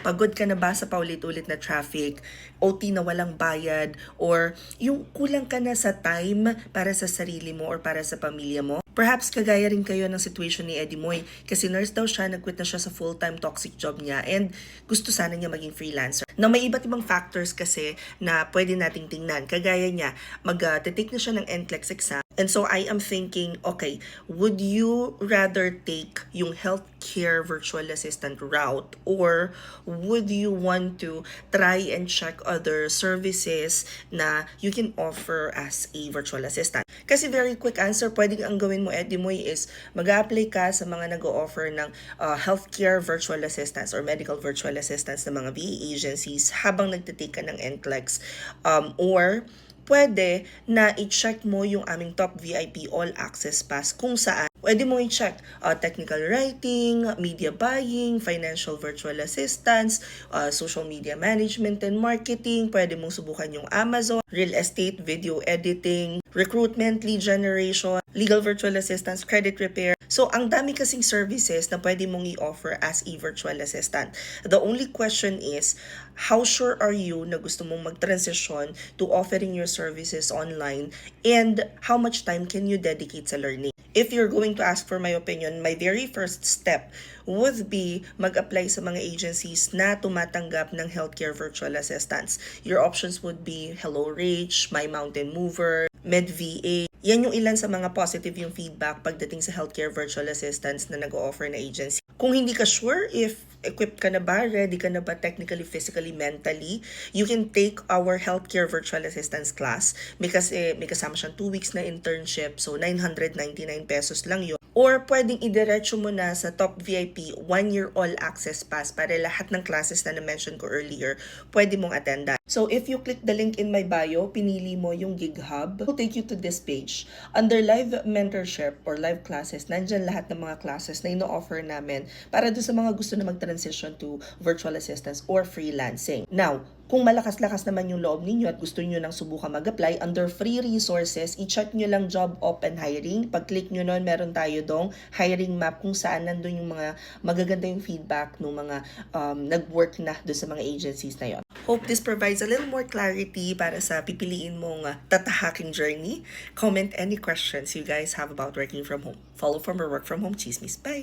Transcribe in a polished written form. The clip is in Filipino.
Pagod ka na ba sa paulit-ulit na traffic, OT na walang bayad, or yung kulang ka na sa time para sa sarili mo or para sa pamilya mo? Perhaps kagaya rin kayo ng situation ni Eddie Moy kasi nurse daw siya, nag-quit na siya sa full-time toxic job niya and gusto sana niya maging freelancer. Now, may iba't ibang factors kasi na pwede nating tingnan. Kagaya niya, mag-take na siya ng NCLEX exam. And so I am thinking, okay, would you rather take yung healthcare virtual assistant route or would you want to try and check other services na you can offer as a virtual assistant? Kasi very quick answer, pwedeng ang gawin mo, Eddie Moy, is mag-apply ka sa mga nag-o-offer ng healthcare virtual assistants or medical virtual assistants ng mga VA agencies habang nagtitake ka ng NCLEX, or pwede na i-check mo yung aming top VIP All Access Pass kung saan pwede mo i-check technical writing, media buying, financial virtual assistance, social media management and marketing. Pwede mong subukan yung Amazon, real estate, video editing, recruitment, lead generation, legal virtual assistance, credit repair. So, ang dami kasing services na pwede mong i-offer as a virtual assistant. The only question is, how sure are you na gusto mong mag-transition to offering your services online and how much time can you dedicate sa learning? If you're going to ask for my opinion, my very first step would be mag-apply sa mga agencies na tumatanggap ng healthcare virtual assistants. Your options would be HelloRich, My Mountain Mover, MedVA. Yan yung ilan sa mga positive yung feedback pagdating sa healthcare virtual assistants na nag-o-offer na agency. Kung hindi ka sure if equipped ka na ba, ready ka na ba technically, physically, mentally, you can take our healthcare virtual assistance class. May kasama siyang 2 weeks na internship, so 999 pesos lang yun. Or pwedeng idiretso mo na sa top VIP 1-year all access pass para lahat ng classes na na-mention ko earlier, pwede mong attendan. So if you click the link in my bio, pinili mo yung GigHub, it will take you to this page. Under live mentorship or live classes, nandyan lahat ng mga classes na ino-offer namin para doon sa mga gusto na mag-transition to virtual assistants or freelancing. Now, kung malakas-lakas naman yung loob ninyo at gusto nyo nang subukan mag-apply, under free resources, i-check nyo lang job open hiring. Pag-click nyo nun, meron tayo dong hiring map kung saan nandun yung mga magaganda yung feedback ng mga nag-work na doon sa mga agencies na yon. Hope this provides a little more clarity para sa pipiliin mong tatahaking journey. Comment any questions you guys have about working from home. Follow from or work from home chismis. Bye!